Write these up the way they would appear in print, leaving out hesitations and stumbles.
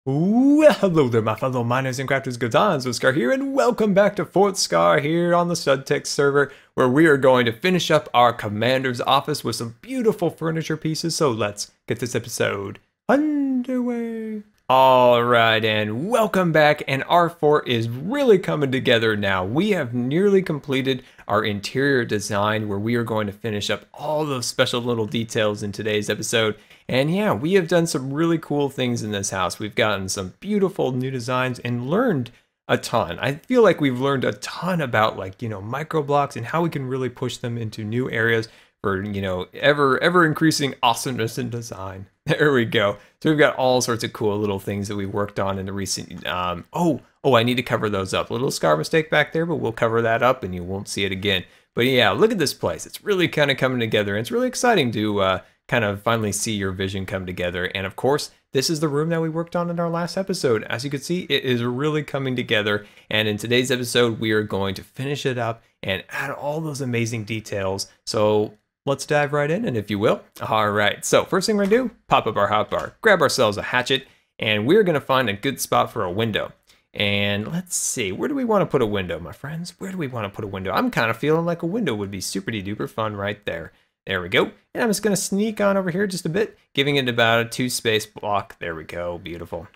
Well, hello there, my fellow miners and crafters. GoodTimesWithScar here, and welcome back to Fort Scar here on the StudTech server, where we are going to finish up our commander's office with some beautiful furniture pieces. So let's get this episode underway. All right, and welcome back. And our fort is really coming together now. We have nearly completed our interior design, where we are going to finish up all those special little details in today's episode. And yeah, we have done some really cool things in this house. We've gotten some beautiful new designs and learned a ton. I feel like we've learned a ton about, like, micro blocks and how we can really push them into new areas for, ever increasing awesomeness in design. There we go. So we've got all sorts of cool little things that we worked on in the recent, I need to cover those up. A little scar mistake back there, but we'll cover that up and you won't see it again. But yeah, look at this place. It's really kind of coming together. And it's really exciting to, kind of finally see your vision come together. And of course, this is the room that we worked on in our last episode. As you can see, it is really coming together. And in today's episode, we are going to finish it up and add all those amazing details. So let's dive right in, and if you will. All right, so first thing we're gonna do, pop up our hotbar, grab ourselves a hatchet, and we're gonna find a good spot for a window. And let's see, where do we want to put a window, my friends? Where do we want to put a window? I'm kind of feeling like a window would be super duper fun right there. There we go. And I'm just going to sneak on over here just a bit, giving it about a 2-space block. There we go. Beautiful.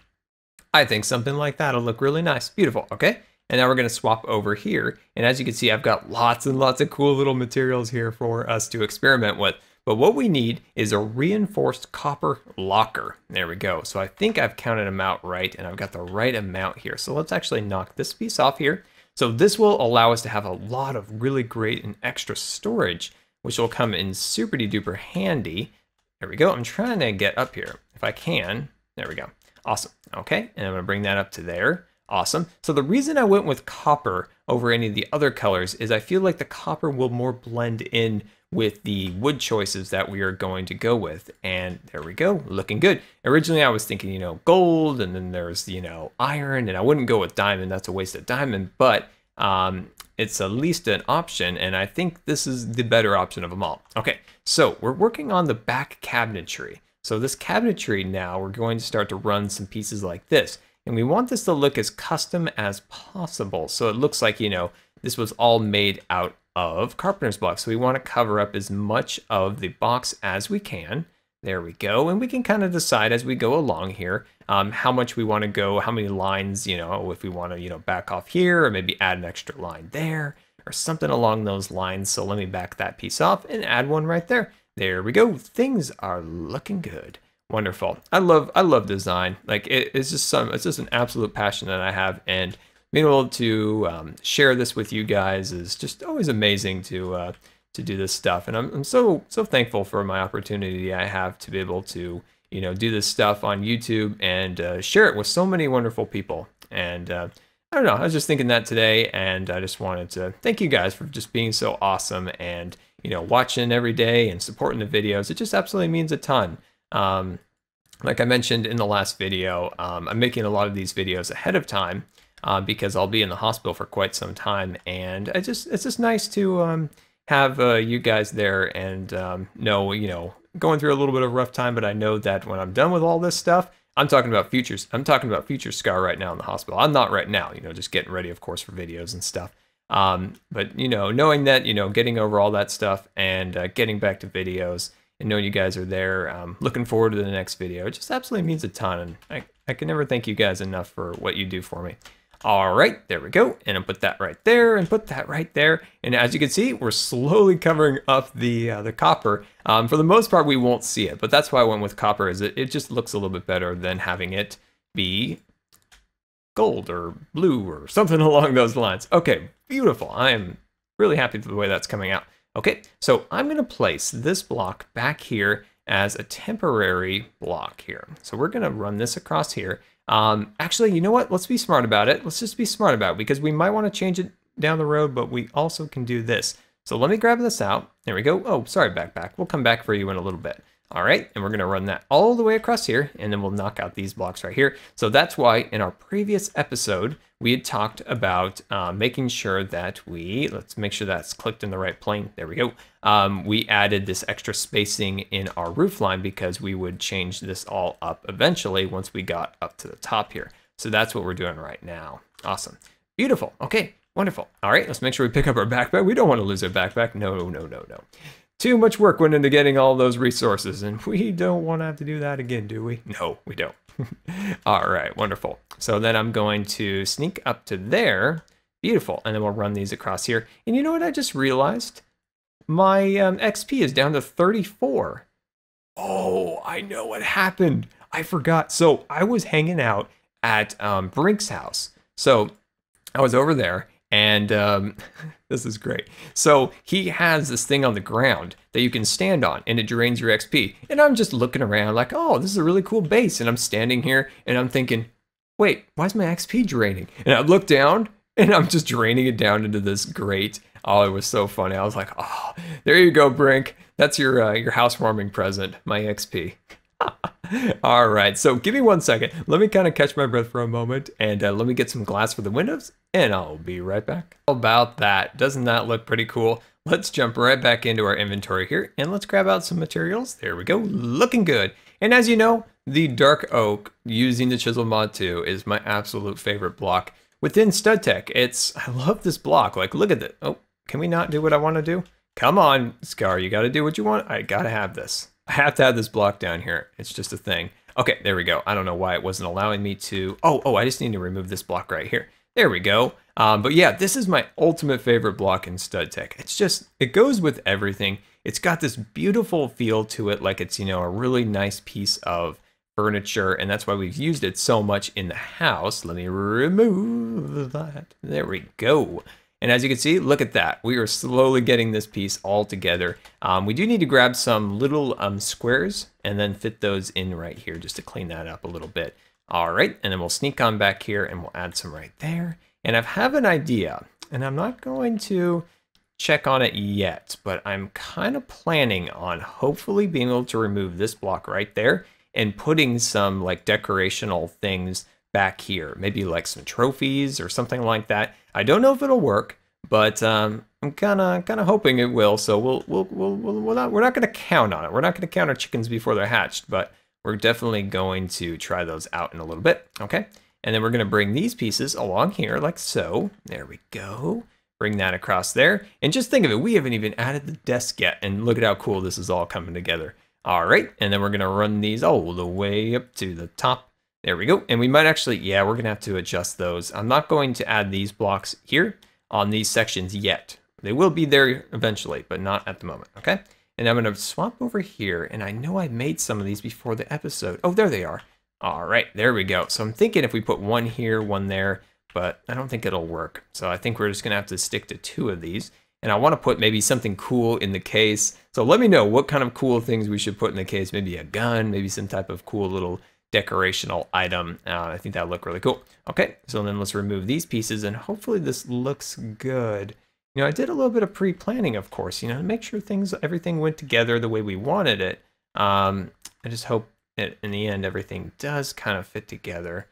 I think something like that will look really nice. Beautiful. Okay. And now we're going to swap over here. And as you can see, I've got lots and lots of cool little materials here for us to experiment with. But what we need is a reinforced copper locker. There we go. So I think I've counted them out right, and I've got the right amount here. So let's actually knock this piece off here. So this will allow us to have a lot of really great and extra storage, which will come in super duper handy. There we go. I'm trying to get up here if I can. There we go. Awesome. Okay, and I'm gonna bring that up to there. Awesome. So the reason I went with copper over any of the other colors is I feel like the copper will more blend in with the wood choices that we are going to go with. And there we go, looking good. Originally I was thinking, gold, and then there's, iron, and I wouldn't go with diamond. That's a waste of diamond, but it's at least an option, and I think this is the better option of them all. Okay, so we're working on the back cabinetry. So this cabinetry now, we're going to start to run some pieces like this. And we want this to look as custom as possible. So it looks like, this was all made out of carpenter's blocks. So we want to cover up as much of the box as we can. There we go. And we can kind of decide as we go along here how much we want to go, how many lines, if we want to, back off here, or maybe add an extra line there or something along those lines. So let me back that piece off and add one right there. There we go. Things are looking good. Wonderful. I love design. Like it's just an absolute passion that I have, and being able to share this with you guys is just always amazing to do this stuff. And I'm so thankful for my opportunity I have to be able to, do this stuff on YouTube and share it with so many wonderful people. And I don't know, I was just thinking that today, and I just wanted to thank you guys for just being so awesome and, watching every day and supporting the videos. It just absolutely means a ton. Like I mentioned in the last video, I'm making a lot of these videos ahead of time because I'll be in the hospital for quite some time. And it's just nice to have you guys there and know, going through a little bit of a rough time, but I know that when I'm done with all this stuff, I'm talking about future Scar right now in the hospital. I'm not right now, just getting ready, of course, for videos and stuff. But knowing that, getting over all that stuff and getting back to videos and knowing you guys are there, looking forward to the next video, it just absolutely means a ton. And I can never thank you guys enough for what you do for me. All right, there we go. And I'll put that right there and put that right there. And as you can see, we're slowly covering up the copper. For the most part, we won't see it, but that's why I went with copper, is it just looks a little bit better than having it be gold or blue or something along those lines. Okay, beautiful. I am really happy with the way that's coming out. Okay, so I'm going to place this block back here as a temporary block here. So we're going to run this across here. Actually, you know what? Let's be smart about it. Let's just be smart about it, because we might want to change it down the road, but we also can do this. So let me grab this out. There we go. Oh, sorry, back. We'll come back for you in a little bit. All right, and we're gonna run that all the way across here, and then we'll knock out these blocks right here. So that's why in our previous episode, we had talked about making sure that let's make sure that's clicked in the right plane. There we go. We added this extra spacing in our roof line because we would change this all up eventually once we got up to the top here. So that's what we're doing right now. Awesome. Beautiful. Okay, wonderful. All right, let's make sure we pick up our backpack. We don't want to lose our backpack. No, no, no, no. Too much work went into getting all those resources, and we don't want to have to do that again, do we? No, we don't. All right, wonderful. So then I'm going to sneak up to there. Beautiful. And then we'll run these across here. And you know what I just realized? My XP is down to 34. Oh, I know what happened. I forgot. So I was hanging out at Brink's house. So I was over there. And this is great. So he has this thing on the ground that you can stand on, and it drains your XP. And I'm just looking around like, oh, this is a really cool base. And I'm standing here and I'm thinking, wait, why is my XP draining? And I look down and I'm just draining it down into this grate. Oh, it was so funny. I was like, oh, there you go, Brink. That's your housewarming present, my XP. All right, so give me 1 second. Let me kind of catch my breath for a moment, and let me get some glass for the windows, and I'll be right back. How about that? Doesn't that look pretty cool? Let's jump right back into our inventory here, and let's grab out some materials. There we go, looking good. And as you know, the dark oak using the chisel mod 2 is my absolute favorite block within StudTech. I love this block. Like, look at it. Oh, can we not do what I want to do? Come on, Scar, you got to do what you want. I got to have this. I have to have this block down here. It's just a thing. Okay, there we go. I don't know why it wasn't allowing me to. Oh, I just need to remove this block right here. There we go. But yeah, this is my ultimate favorite block in StudTech. It goes with everything. It's got this beautiful feel to it, like it's, a really nice piece of furniture, and that's why we've used it so much in the house. Let me remove that. There we go. And as you can see, look at that. We are slowly getting this piece all together. We do need to grab some little squares and then fit those in right here just to clean that up a little bit. All right, and then we'll sneak on back here and we'll add some right there. And I have an idea, and I'm not going to check on it yet, but I'm kind of planning on hopefully being able to remove this block right there and putting some like decorational things back here, maybe like some trophies or something like that. I don't know if it'll work, but I'm kind of hoping it will. So we're not going to count on it. We're not going to count our chickens before they're hatched, but we're definitely going to try those out in a little bit. Okay, and then we're going to bring these pieces along here like so. There we go. Bring that across there, and just think of it. We haven't even added the desk yet, and look at how cool this is all coming together. All right, and then we're going to run these all the way up to the top. There we go. And we might actually, yeah, we're going to have to adjust those. I'm not going to add these blocks here on these sections yet. They will be there eventually, but not at the moment, okay? And I'm going to swap over here, and I know I made some of these before the episode. Oh, there they are. All right, there we go. So I'm thinking if we put one here, one there, but I don't think it'll work. So I think we're just going to have to stick to 2 of these. And I want to put maybe something cool in the case. So let me know what kind of cool things we should put in the case. Maybe a gun, maybe some type of cool little decorational item. I think that'll look really cool. Okay, so then let's remove these pieces, and hopefully this looks good. I did a little bit of pre-planning, of course, to make sure everything went together the way we wanted it. I just hope that in the end everything does kind of fit together.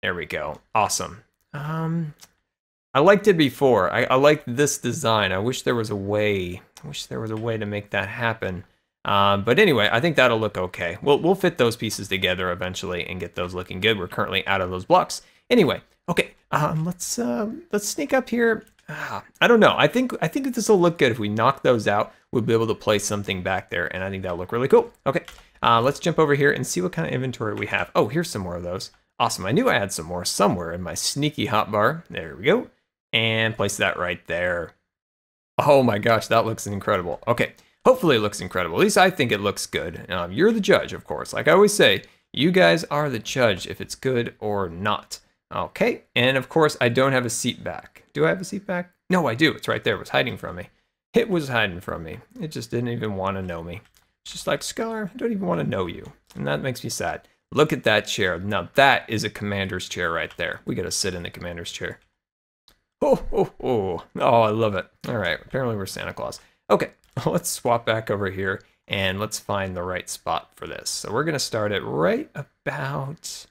There we go. Awesome. I liked it before. I liked this design. I wish there was a way. To make that happen. But anyway, I think that'll look okay. We'll fit those pieces together eventually and get those looking good. We're currently out of those blocks. Anyway, okay. Let's sneak up here. I don't know. I think this will look good. If we knock those out, we'll be able to place something back there, and I think that'll look really cool. Okay. Let's jump over here and see what kind of inventory we have. Oh, here's some more of those. Awesome. I knew I had some more somewhere in my sneaky hotbar. There we go. And place that right there. Oh my gosh, that looks incredible. Okay. Hopefully it looks incredible. At least I think it looks good. You're the judge, of course. Like I always say, you guys are the judge if it's good or not. Okay, and of course I don't have a seat back. Do I have a seat back? No, I do. It's right there. It was hiding from me. It was hiding from me. It just didn't even want to know me. It's just like, Scar, I don't even want to know you. And that makes me sad. Look at that chair. Now that is a commander's chair right there. We got to sit in the commander's chair. Oh, I love it. All right, apparently we're Santa Claus. Okay, let's swap back over here. and let's find the right spot for this. So we're gonna start it right about,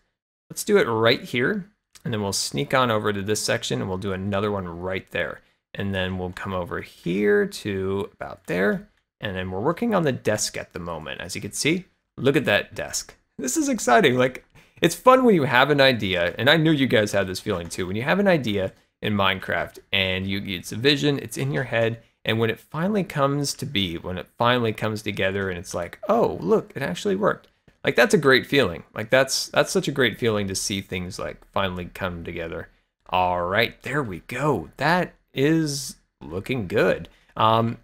let's do it right here, and then we'll sneak on over to this section and we'll do another one right there. And then we'll come over here to about there. And then we're working on the desk at the moment. As you can see, look at that desk. This is exciting. Like, it's fun when you have an idea, and I knew you guys had this feeling too. When you have an idea in Minecraft and it's a vision, it's in your head, and when it finally comes to be, when it finally comes together and it's like, oh, look, it actually worked. Like, that's a great feeling. Like, that's such a great feeling to see things like finally come together. All right, there we go. That is looking good.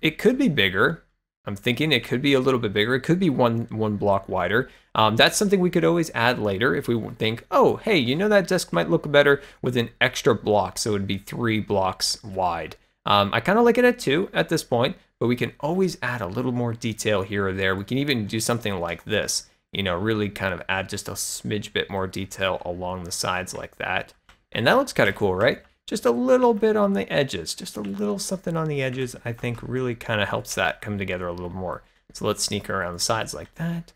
It could be bigger. I'm thinking it could be a little bit bigger. It could be one block wider. That's something we could always add later if we think, oh, hey, you know, that desk might look better with an extra block, so it would be 3 blocks wide. I kind of like it at 2 at this point, but we can always add a little more detail here or there. We can even do something like this, you know, really kind of add just a smidge bit more detail along the sides like that. And that looks kind of cool, right? Just a little bit on the edges, just a little something on the edges, I think really kind of helps that come together a little more. So let's sneak around the sides like that.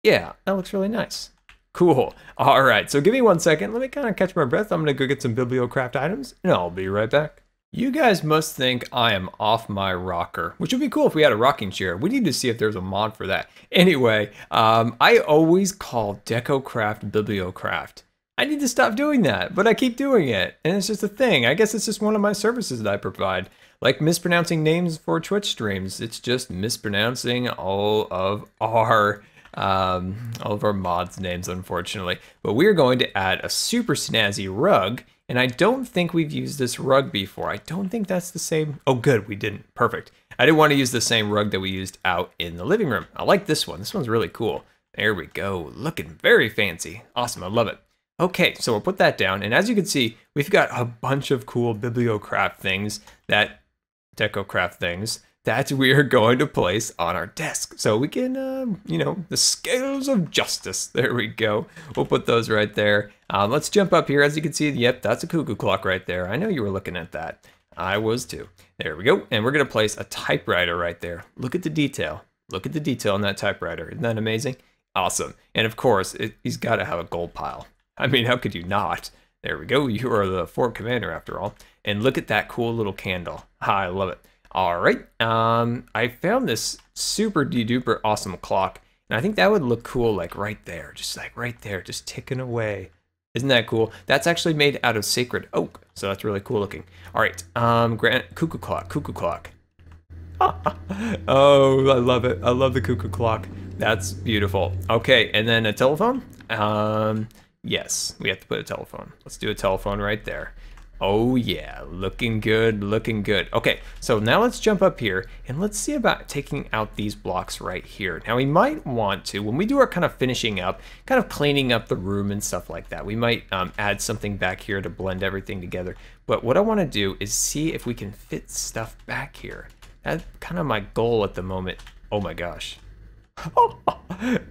Yeah, that looks really nice. Cool. All right, so give me 1 second. Let me kind of catch my breath. I'm gonna go get some bibliocraft items and I'll be right back. You guys must think I am off my rocker, which would be cool if we had a rocking chair. We need to see if there's a mod for that. Anyway, I always call DecoCraft Bibliocraft. I need to stop doing that, but I keep doing it, and it's just a thing. I guess it's just one of my services that I provide. Like mispronouncing names for Twitch streams. It's just mispronouncing all of our mods' names, unfortunately. But we're going to add a super snazzy rug, and I don't think we've used this rug before. I don't think that's the same. Oh, good, we didn't. Perfect. I didn't want to use the same rug that we used out in the living room. I like this one. This one's really cool. There we go. Looking very fancy. Awesome. I love it. Okay, so we'll put that down, and as you can see, we've got a bunch of cool bibliocraft things, DecoCraft things, that we are going to place on our desk. So we can, you know, the scales of justice, there we go. We'll put those right there. Let's jump up here. As you can see, yep, that's a cuckoo clock right there. I know you were looking at that. I was too. There we go, and we're gonna place a typewriter right there. Look at the detail. Look at the detail on that typewriter. Isn't that amazing? Awesome, and of course, he's gotta have a gold pile. I mean, how could you not? There we go. You are the fort commander after all. And look at that cool little candle. I love it. All right. I found this super duper awesome clock. And I think that would look cool like right there. Just like right there. Just ticking away. Isn't that cool? That's actually made out of sacred oak. So that's really cool looking. All right. Cuckoo clock. Cuckoo clock. Oh, I love it. I love the cuckoo clock. That's beautiful. Okay. And then a telephone. Yes, we have to put a telephone. Let's do a telephone right there. Oh yeah, looking good, looking good. Okay, so now let's jump up here and let's see about taking out these blocks right here. Now we might want to, when we do our kind of finishing up, kind of cleaning up the room and stuff like that, we might add something back here to blend everything together. But what I want to do is see if we can fit stuff back here. That's kind of my goal at the moment. Oh my gosh.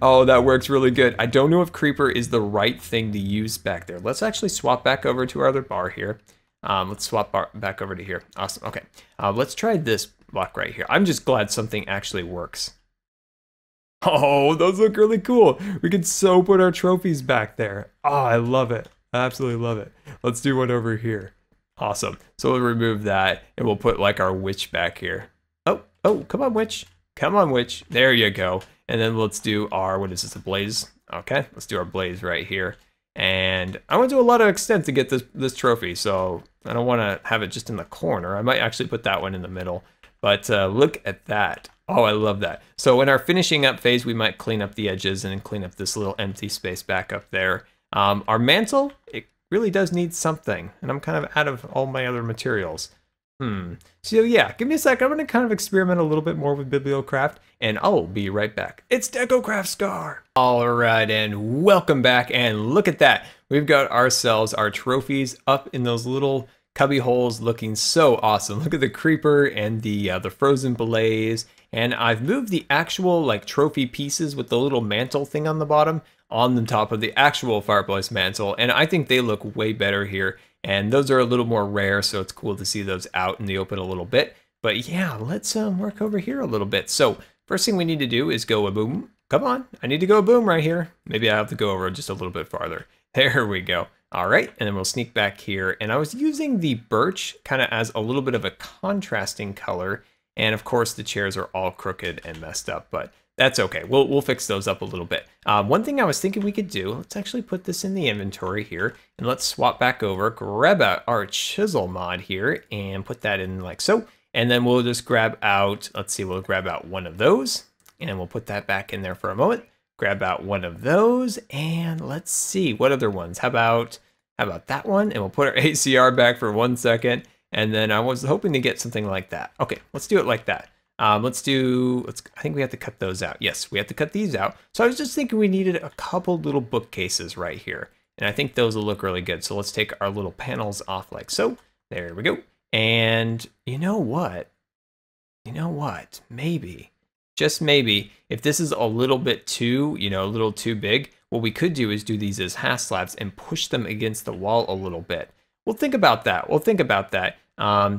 Oh, that works really good. I don't know if creeper is the right thing to use back there. Let's actually swap back over to our other bar here. Let's swap back over to here. Awesome. Okay. Let's try this block right here. I'm just glad something actually works. Oh, those look really cool. We can so put our trophies back there. Oh, I love it. I absolutely love it. Let's do one over here. Awesome. So we'll remove that and we'll put like our witch back here. Oh, come on, witch. Come on, witch. There you go. And then let's do our, what is this, a blaze? Okay, let's do our blaze right here. And I want to do a lot of extent to get this trophy, so I don't want to have it just in the corner. I might actually put that one in the middle. But look at that. Oh, I love that. So in our finishing up phase, we might clean up the edges and clean up this little empty space back up there. Our mantle, it really does need something. And I'm kind of out of all my other materials. So yeah, give me a sec. I'm going to kind of experiment a little bit more with bibliocraft, and I'll be right back. It's DecoCraftScar. All right, and welcome back. And look at that. We've got ourselves our trophies up in those little cubby holes, looking so awesome. Look at the creeper and the frozen blaze. And I've moved the actual like trophy pieces with the little mantle thing on the bottom on the top of the actual fireplace mantle, and I think they look way better here. And those are a little more rare, so it's cool to see those out in the open a little bit. But yeah, let's work over here a little bit. So first thing we need to do is go a boom. Come on, I need to go a boom right here. Maybe I have to go over just a little bit farther. There we go. All right, and then we'll sneak back here. And I was using the birch kind of as a little bit of a contrasting color. And of course, the chairs are all crooked and messed up, but that's okay. We'll fix those up a little bit. One thing I was thinking we could do, let's actually put this in the inventory here, and let's swap back over, grab out our chisel mod here, and put that in like so. And then we'll just grab out, let's see, we'll grab out one of those, and we'll put that back in there for a moment. Grab out one of those, and let's see, what other ones? How about that one? And we'll put our ACR back for 1 second, and then I was hoping to get something like that. Okay, let's do it like that. I think we have to cut those out. Yes, we have to cut these out. So I was just thinking we needed a couple little bookcases right here, and I think those will look really good. So let's take our little panels off like so. There we go. And you know what? Maybe, just maybe, if this is a little bit too, a little too big, what we could do is do these as half slabs and push them against the wall a little bit. We'll think about that.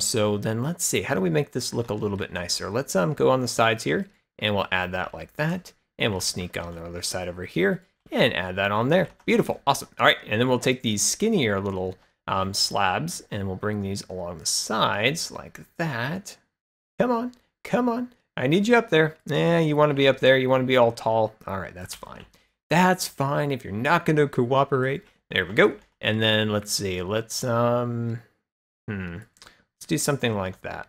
So then let's see, how do we make this look a little bit nicer? Let's go on the sides here, and we'll add that like that, and we'll sneak on the other side over here and add that on there. Beautiful, awesome. All right, and then we'll take these skinnier little slabs, and we'll bring these along the sides like that. Come on. I need you up there. You want to be up there. You want to be all tall. All right, that's fine. That's fine if you're not going to cooperate. There we go. And then let's see. Let's do something like that.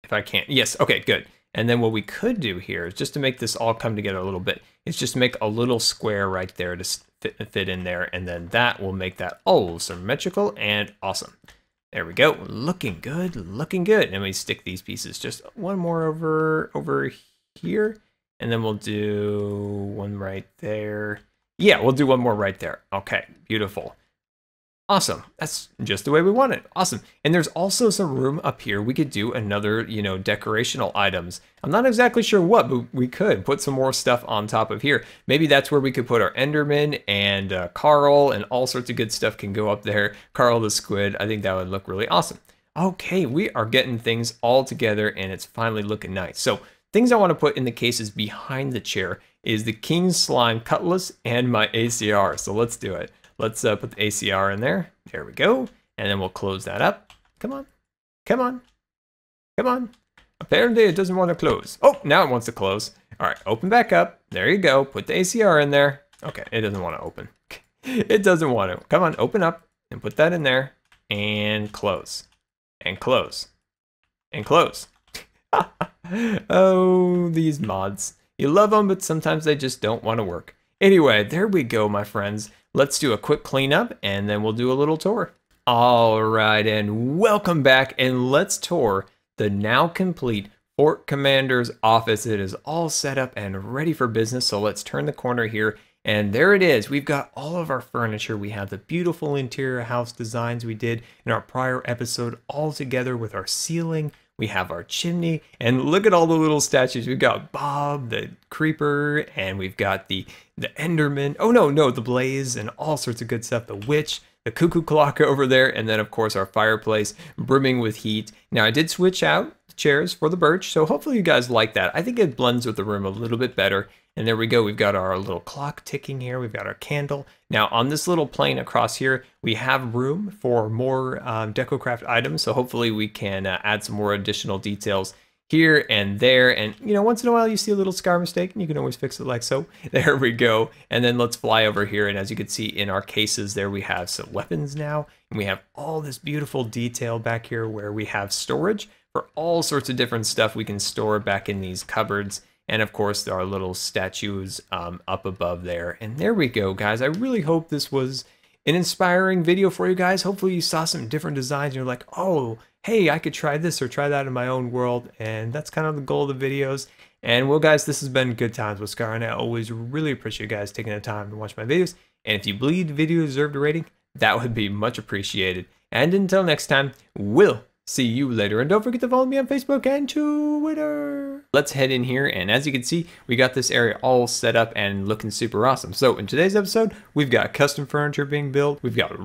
If I can't. Yes. Okay, good. And then what we could do here is just to make this all come together a little bit, is just make a little square right there to fit in there, and then that will make that all symmetrical and awesome. There we go. Looking good, looking good. And we stick these pieces just one more over here, and then we'll do one right there. Yeah, we'll do one more right there. Okay, beautiful. Awesome. That's just the way we want it. Awesome. And there's also some room up here. We could do another, decorational items. I'm not exactly sure what, but we could put some more stuff on top of here. Maybe that's where we could put our Enderman and Carl, and all sorts of good stuff can go up there. Carl the squid. I think that would look really awesome. Okay, we are getting things all together, and it's finally looking nice. So things I want to put in the cases behind the chair is the King Slime Cutlass and my ACR. So let's do it. Let's put the ACR in there. There we go. And then we'll close that up. Come on. Apparently it doesn't want to close. Oh, now it wants to close. All right, open back up. There you go. Put the ACR in there. Okay, it doesn't want to open. It doesn't want to. Come on, open up and put that in there. And close. And close. And close. Oh, these mods. You love them, but sometimes they just don't want to work. Anyway, there we go, my friends. Let's do a quick cleanup, and then we'll do a little tour. All right, and welcome back, and let's tour the now complete Fort Commander's office. It is all set up and ready for business, so let's turn the corner here, and there it is. We've got all of our furniture. We have the beautiful interior house designs we did in our prior episode all together with our ceiling. We have our chimney, and look at all the little statues. We've got Bob, the creeper, and we've got the Enderman. Oh, no, the blaze, and all sorts of good stuff. The witch, the cuckoo clock over there, and then, of course, our fireplace brimming with heat. Now, I did switch out the chairs for the birch, so hopefully you guys like that. I think it blends with the room a little bit better. And there we go. We've got our little clock ticking here. We've got our candle. Now, on this little plane across here, we have room for more DecoCraft items. So hopefully we can add some more additional details here and there. And, once in a while you see a little scar mistake, and you can always fix it like so. There we go. And then let's fly over here. And as you can see in our cases there, we have some weapons now. And we have all this beautiful detail back here where we have storage for all sorts of different stuff we can store back in these cupboards. And of course, there are little statues up above there. And there we go, guys. I really hope this was an inspiring video for you guys. Hopefully you saw some different designs and you're like, oh, hey, I could try this or try that in my own world. And that's kind of the goal of the videos. And well, guys, this has been Good Times with Scar, and I always really appreciate you guys taking the time to watch my videos. And if you believe the video deserved a rating, that would be much appreciated. And until next time, we'll see you later, and don't forget to follow me on Facebook and Twitter. Let's head in here, and as you can see, we got this area all set up and looking super awesome. So in today's episode, we've got custom furniture being built, we've got